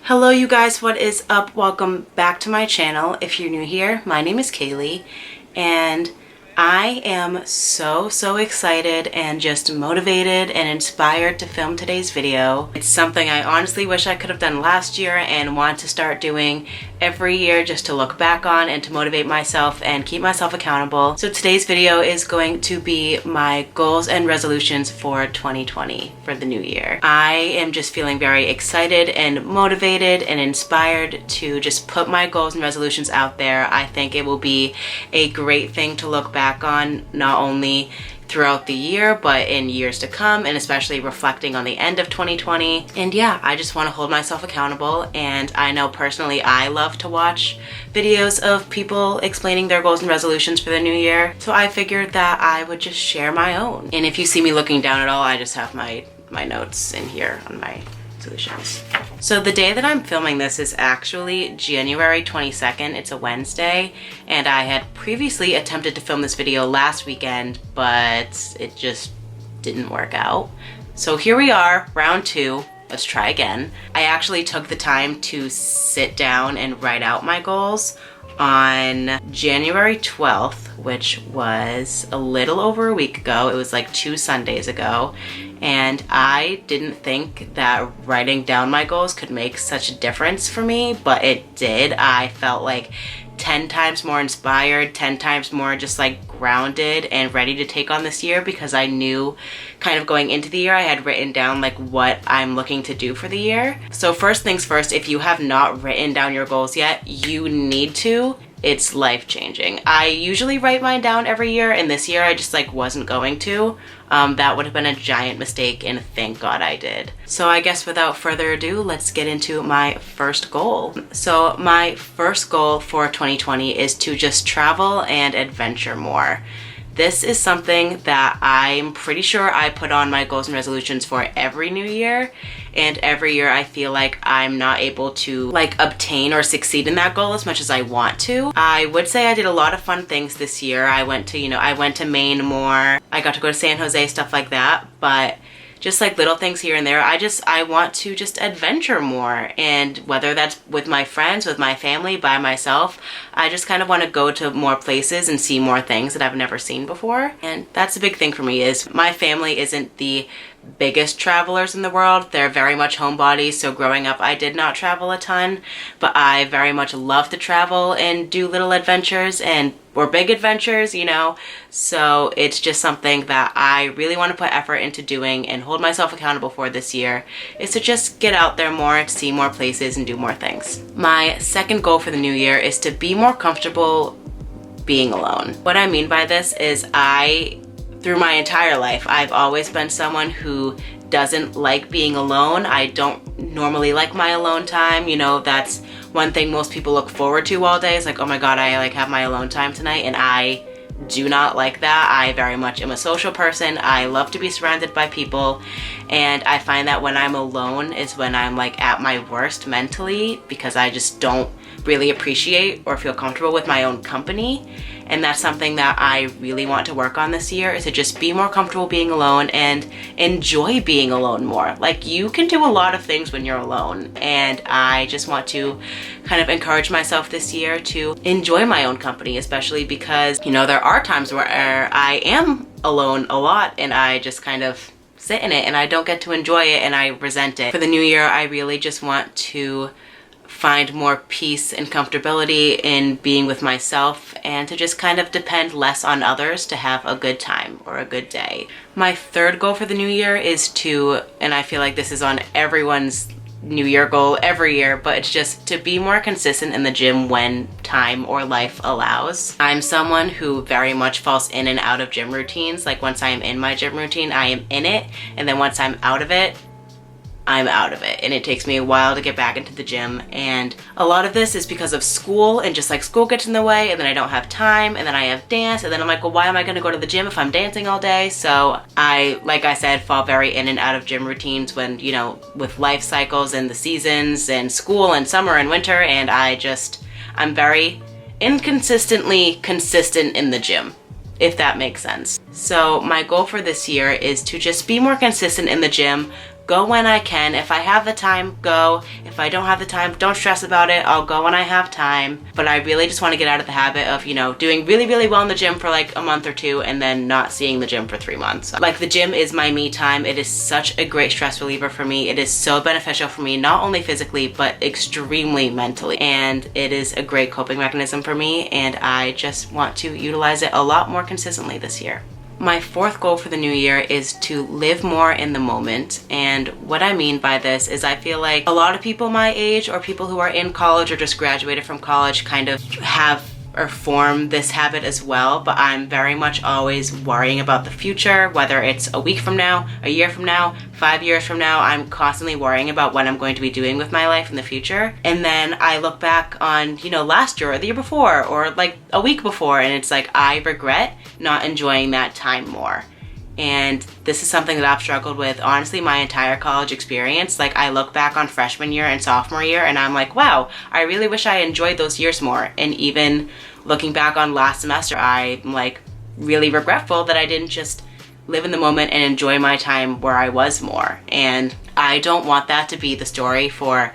Hello you guys, what is up? Welcome back to my channel. If you're new here, my name is Kaylee and I am so excited and just motivated and inspired to film today's video. It's something I honestly wish I could have done last year and want to start doing every year just to look back on and to motivate myself and keep myself accountable. So today's video is going to be my goals and resolutions for 2020 for the new year. I am just feeling very excited and motivated and inspired to just put my goals and resolutions out there. I think it will be a great thing to look back on, not only throughout the year but in years to come, and especially reflecting on the end of 2020. And yeah, I just want to hold myself accountable, and I know personally I love to watch videos of people explaining their goals and resolutions for the new year, so I figured that I would just share my own. And if you see me looking down at all, I just have my notes in here on my solutions. So the day that I'm filming this is actually January 22nd. It's a Wednesday, and I had previously attempted to film this video last weekend, but it just didn't work out. So here we are, round two. Let's try again. I actually took the time to sit down and write out my goals on January 12th, which was a little over a week ago. It was like 2 Sundays ago. And I didn't think that writing down my goals could make such a difference for me, but it did. I felt like 10 times more inspired, 10 times more just like grounded and ready to take on this year, because I knew kind of going into the year I had written down like what I'm looking to do for the year. So first things first, if you have not written down your goals yet, you need to. It's life-changing. I usually write mine down every year, and this year I just like wasn't going to. That would have been a giant mistake, and thank God I did. So I guess without further ado, let's get into my first goal. So my first goal for 2020 is to just travel and adventure more. This is something that I'm pretty sure I put on my goals and resolutions for every new year, and every year I feel like I'm not able to like obtain or succeed in that goal as much as I want to. I would say I did a lot of fun things this year. I went to Maine more. I got to go to San Jose, stuff like that, but just like little things here and there. I want to just adventure more, and whether that's with my friends, with my family, by myself, I just kind of want to go to more places and see more things that I've never seen before. And that's a big thing for me, is my family isn't the biggest travelers in the world. They're very much homebodies, so growing up I did not travel a ton, but I very much love to travel and do little adventures or big adventures, you know. So it's just something that I really want to put effort into doing and hold myself accountable for this year, is to just get out there more, to see more places and do more things. My second goal for the new year is to be more comfortable being alone. What I mean by this is through my entire life, I've always been someone who doesn't like being alone. I don't normally like my alone time. You know, that's one thing most people look forward to all day, is like, oh my God, I like have my alone time tonight, and I do not like that. I very much am a social person. I love to be surrounded by people, and I find that when I'm alone is when I'm like at my worst mentally, because I just don't really appreciate or feel comfortable with my own company. And that's something that I really want to work on this year, is to just be more comfortable being alone and enjoy being alone more. Like, you can do a lot of things when you're alone, and I just want to kind of encourage myself this year to enjoy my own company, especially because, you know, there are times where I am alone a lot and I just kind of sit in it and I don't get to enjoy it and I resent it. For the new year, I really just want to find more peace and comfortability in being with myself, and to just kind of depend less on others to have a good time or a good day. My third goal for the new year is to, and I feel like this is on everyone's new year goal every year, but it's just to be more consistent in the gym when time or life allows. I'm someone who very much falls in and out of gym routines. Like, once I am in my gym routine, I am in it, and then once I'm out of it, I'm out of it, and it takes me a while to get back into the gym. And a lot of this is because of school, and just like school gets in the way, and then I don't have time, and then I have dance, and then I'm like, well, why am I going to go to the gym if I'm dancing all day? So I, like I said, fall very in and out of gym routines when, you know, with life cycles and the seasons and school and summer and winter, and I'm very inconsistently consistent in the gym, if that makes sense. So my goal for this year is to just be more consistent in the gym, go when I can. If I have the time, go. If I don't have the time, don't stress about it. I'll go when I have time. But I really just want to get out of the habit of, doing really, really well in the gym for like a month or two and then not seeing the gym for 3 months. Like, the gym is my me time. It is such a great stress reliever for me. It is so beneficial for me, not only physically, but extremely mentally. And it is a great coping mechanism for me, and I just want to utilize it a lot more consistently this year. My fourth goal for the new year is to live more in the moment. And what I mean by this is I feel like a lot of people my age or people who are in college or just graduated from college kind of have or form this habit as well, but I'm very much always worrying about the future, whether it's a week from now, a year from now, 5 years from now. I'm constantly worrying about what I'm going to be doing with my life in the future. And then I look back on, last year or the year before or like a week before, and it's like I regret not enjoying that time more. And this is something that I've struggled with honestly my entire college experience. Like, I look back on freshman year and sophomore year and I'm like, wow, I really wish I enjoyed those years more. And even looking back on last semester, I'm like really regretful that I didn't just live in the moment and enjoy my time where I was more. And I don't want that to be the story for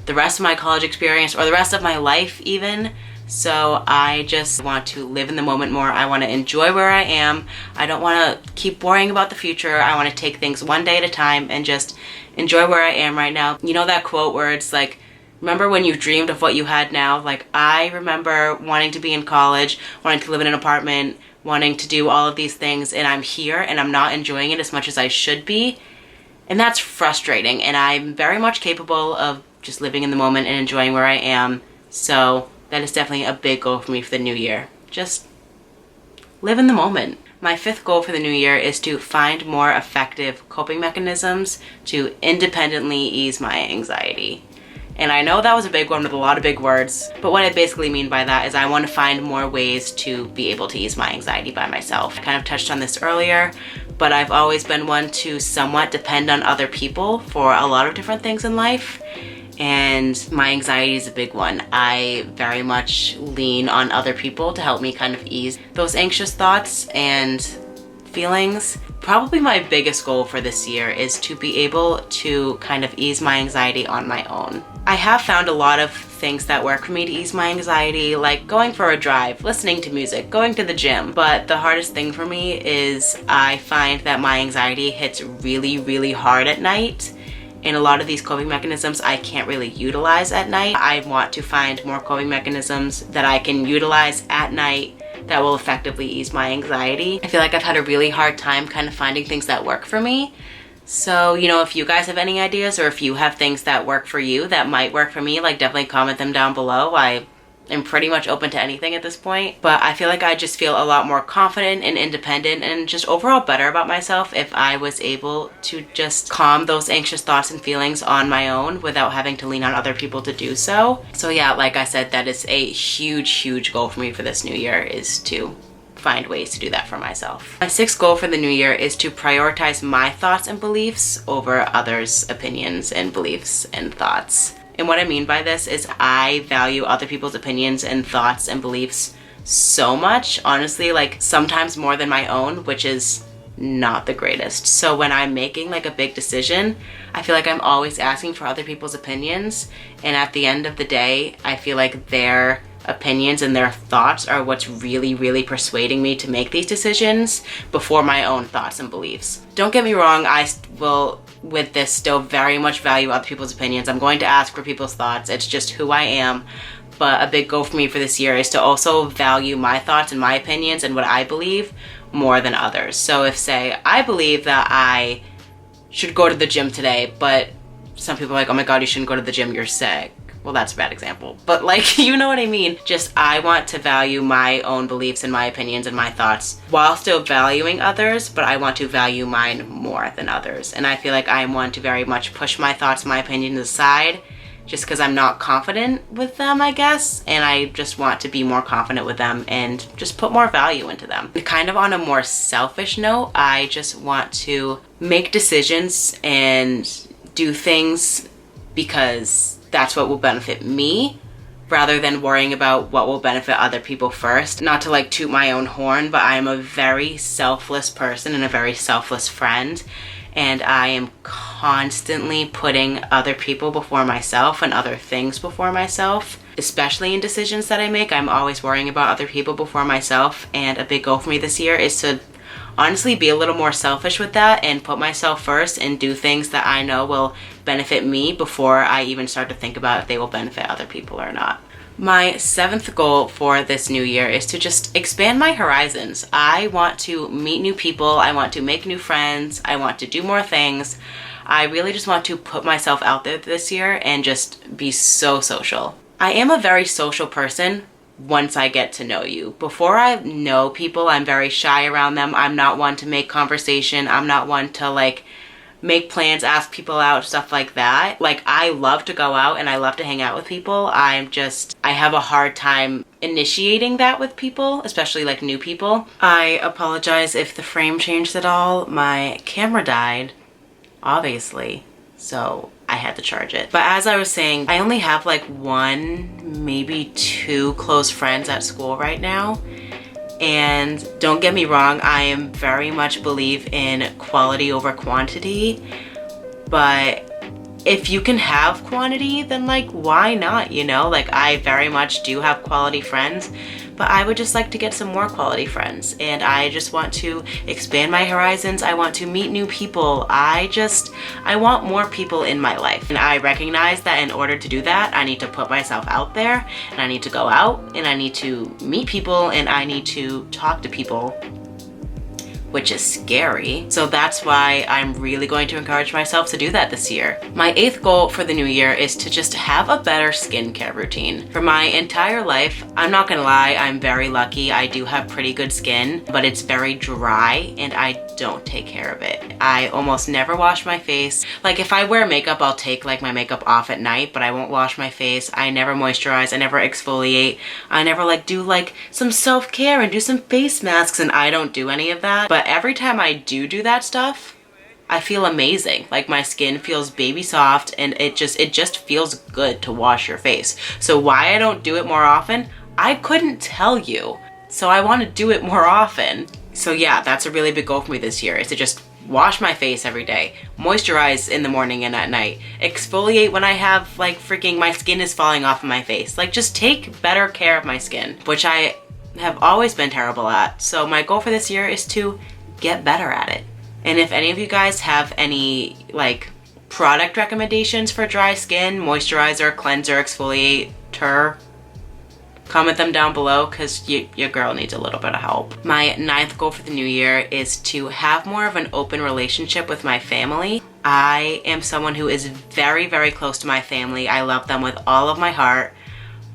the rest of my college experience or the rest of my life even. So I just want to live in the moment more. I want to enjoy where I am. I don't want to keep worrying about the future. I want to take things one day at a time and just enjoy where I am right now. You know that quote where it's like, remember when you dreamed of what you had now? Like, I remember wanting to be in college, wanting to live in an apartment, wanting to do all of these things, and I'm here and I'm not enjoying it as much as I should be. And that's frustrating, and I'm very much capable of just living in the moment and enjoying where I am. So that is definitely a big goal for me for the new year. Just live in the moment. My fifth goal for the new year is to find more effective coping mechanisms to independently ease my anxiety. And I know that was a big one with a lot of big words, but what I basically mean by that is I want to find more ways to be able to ease my anxiety by myself. I kind of touched on this earlier, but I've always been one to somewhat depend on other people for a lot of different things in life. And my anxiety is a big one. I very much lean on other people to help me kind of ease those anxious thoughts and feelings. Probably my biggest goal for this year is to be able to kind of ease my anxiety on my own. I have found a lot of things that work for me to ease my anxiety, like going for a drive, listening to music, going to the gym. But the hardest thing for me is I find that my anxiety hits really, really hard at night. And a lot of these coping mechanisms I can't really utilize at night. I want to find more coping mechanisms that I can utilize at night that will effectively ease my anxiety. I feel like I've had a really hard time kind of finding things that work for me. So, if you guys have any ideas or if you have things that work for you that might work for me, like, definitely comment them down below. I am pretty much open to anything at this point, but I feel like I just feel a lot more confident and independent and just overall better about myself if I was able to just calm those anxious thoughts and feelings on my own without having to lean on other people to do so. So yeah, like I said, that is a huge, huge goal for me for this new year, is to find ways to do that for myself. My sixth goal for the new year is to prioritize my thoughts and beliefs over others' opinions and beliefs and thoughts. And what I mean by this is I value other people's opinions and thoughts and beliefs so much, honestly, like sometimes more than my own, which is not the greatest. So when I'm making like a big decision, I feel like I'm always asking for other people's opinions. And at the end of the day, I feel like their opinions and their thoughts are what's really, really persuading me to make these decisions before my own thoughts and beliefs. Don't get me wrong, I will with this still very much value other people's opinions. I'm going to ask for people's thoughts. It's just who I am. But a big goal for me for this year is to also value my thoughts and my opinions and what I believe more than others. So if, say, I believe that I should go to the gym today, but some people are like, oh my god, you shouldn't go to the gym, you're sick. Well, that's a bad example, but like, you know what I mean? Just, I want to value my own beliefs and my opinions and my thoughts while still valuing others, but I want to value mine more than others. And I feel like I am one to very much push my thoughts, my opinions aside just because I'm not confident with them, I guess. And I just want to be more confident with them and just put more value into them. And kind of on a more selfish note, I just want to make decisions and do things because that's what will benefit me, rather than worrying about what will benefit other people first. Not to like toot my own horn, but I'm a very selfless person and a very selfless friend. and I am constantly putting other people before myself and other things before myself. Especially in decisions that I make, I'm always worrying about other people before myself, and a big goal for me this year is to honestly be a little more selfish with that and put myself first and do things that I know will benefit me before I even start to think about if they will benefit other people or not. My 7th goal for this new year is to just expand my horizons. I want to meet new people, I want to make new friends, I want to do more things. I really just want to put myself out there this year and just be so social. I am a very social person once I get to know you. Before I know people, I'm very shy around them. I'm not one to make conversation. I'm not one to like make plans, ask people out, stuff like that. Like, I love to go out and I love to hang out with people. I have a hard time initiating that with people, especially like new people. I apologize if the frame changed at all. My camera died, obviously, so I had to charge it. But as I was saying, I only have like 1, maybe 2 close friends at school right now. And don't get me wrong, I am very much believe in quality over quantity. But if you can have quantity, then like, why not, you know? Like, I very much do have quality friends, but I would just like to get some more quality friends. And I just want to expand my horizons. I want to meet new people. I want more people in my life. And I recognize that in order to do that, I need to put myself out there, and I need to go out, and I need to meet people, and I need to talk to people, which is scary. So that's why I'm really going to encourage myself to do that this year. My 8th goal for the new year is to just have a better skincare routine. For my entire life, I'm not gonna lie, I'm very lucky. I do have pretty good skin, but it's very dry and I don't take care of it. I almost never wash my face. Like, if I wear makeup, I'll take like my makeup off at night, but I won't wash my face. I never moisturize, I never exfoliate. I never like do like some self-care and do some face masks, and I don't do any of that. But every time I do that stuff, I feel amazing. Like, my skin feels baby soft, and it just feels good to wash your face. So why I don't do it more often, I couldn't tell you. So I want to do it more often. So yeah, that's a really big goal for me this year, is to just wash my face every day, moisturize in the morning and at night, exfoliate when I have like freaking my skin is falling off of my face. Like, just take better care of my skin, which I have always been terrible at. So my goal for this year is to get better at it. And if any of you guys have any like product recommendations for dry skin, moisturizer, cleanser, exfoliator, comment them down below, because your girl needs a little bit of help. My 9th goal for the new year is to have more of an open relationship with my family. I am someone who is very, very close to my family. I love them with all of my heart,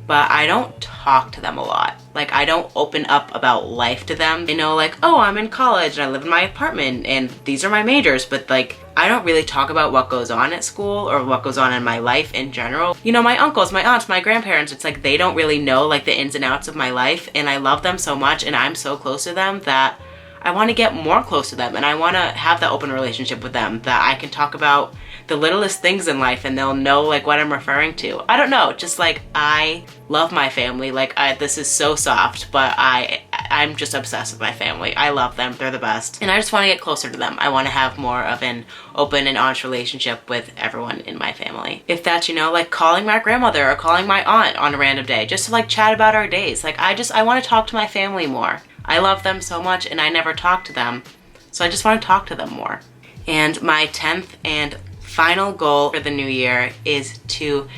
but I don't talk to them a lot. Like, I don't open up about life to them. They know like, oh, I'm in college and I live in my apartment and these are my majors, but like, I don't really talk about what goes on at school or what goes on in my life in general. You know, my uncles, my aunts, my grandparents, it's like they don't really know like the ins and outs of my life, and I love them so much and I'm so close to them that I want to get more close to them, and I want to have that open relationship with them that I can talk about the littlest things in life and they'll know like what I'm referring to. I don't know, just like, I love my family. Like, this is so soft, but I'm just obsessed with my family. I love them, they're the best. And I just want to get closer to them. I want to have more of an open and honest relationship with everyone in my family. If that's, you know, like calling my grandmother or calling my aunt on a random day, just to like chat about our days. Like, I want to talk to my family more. I love them so much and I never talk to them. So I just want to talk to them more. And my 10th and final goal for the new year is to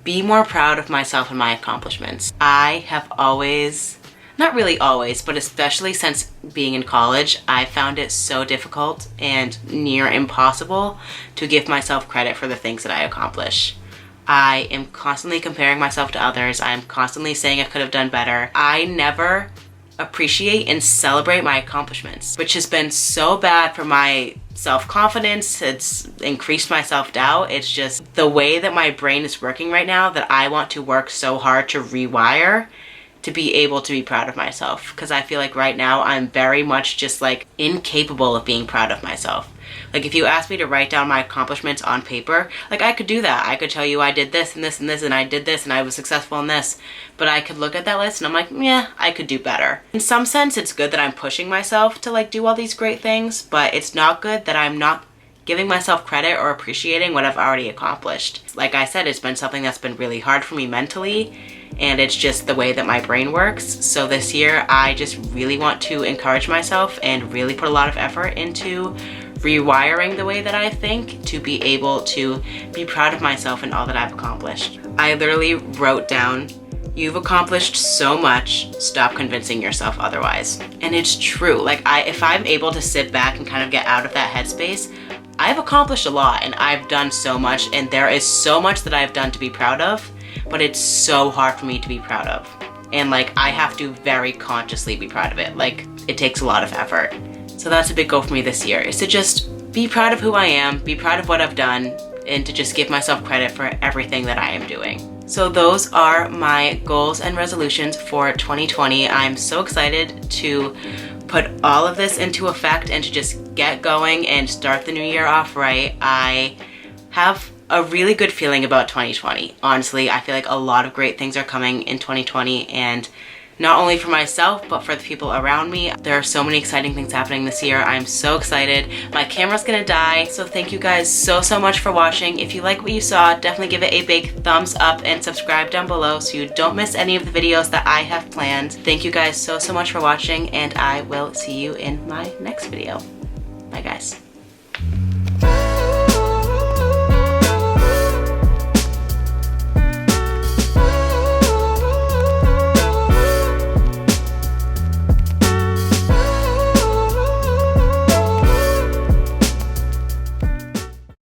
be more proud of myself and my accomplishments. I have always, not really always, but especially since being in college, I found it so difficult and near impossible to give myself credit for the things that I accomplish. I am constantly comparing myself to others. I am constantly saying I could have done better. I never appreciate and celebrate my accomplishments, which has been so bad for my self-confidence. It's increased my self-doubt. It's just the way that my brain is working right now that I want to work so hard to rewire to be able to be proud of myself, because I feel like right now I'm very much just like incapable of being proud of myself. Like, if you asked me to write down my accomplishments on paper, like, I could do that. I could tell you I did this and this and this and I did this and I was successful in this, but I could look at that list and I'm like, yeah, I could do better. In some sense, it's good that I'm pushing myself to like do all these great things, but it's not good that I'm not giving myself credit or appreciating what I've already accomplished. Like I said, it's been something that's been really hard for me mentally, and it's just the way that my brain works. So this year, I just really want to encourage myself and really put a lot of effort into rewiring the way that I think to be able to be proud of myself and all that I've accomplished. I literally wrote down, "You've accomplished so much, stop convincing yourself otherwise." And it's true. Like if I'm able to sit back and kind of get out of that headspace, I've accomplished a lot and I've done so much, and there is so much that I've done to be proud of, but it's so hard for me to be proud of. And like I have to very consciously be proud of it. Like it takes a lot of effort. So that's a big goal for me this year, is to just be proud of who I am, be proud of what I've done, and to just give myself credit for everything that I am doing. So those are my goals and resolutions for 2020. I'm so excited to put all of this into effect and to just get going and start the new year off right. I have a really good feeling about 2020. Honestly, I feel like a lot of great things are coming in 2020, and not only for myself, but for the people around me. There are so many exciting things happening this year. I'm so excited. My camera's gonna die, so thank you guys so much for watching. If you like what you saw, definitely give it a big thumbs up and subscribe down below so you don't miss any of the videos that I have planned. Thank you guys so much for watching, and I will see you in my next video. Bye guys.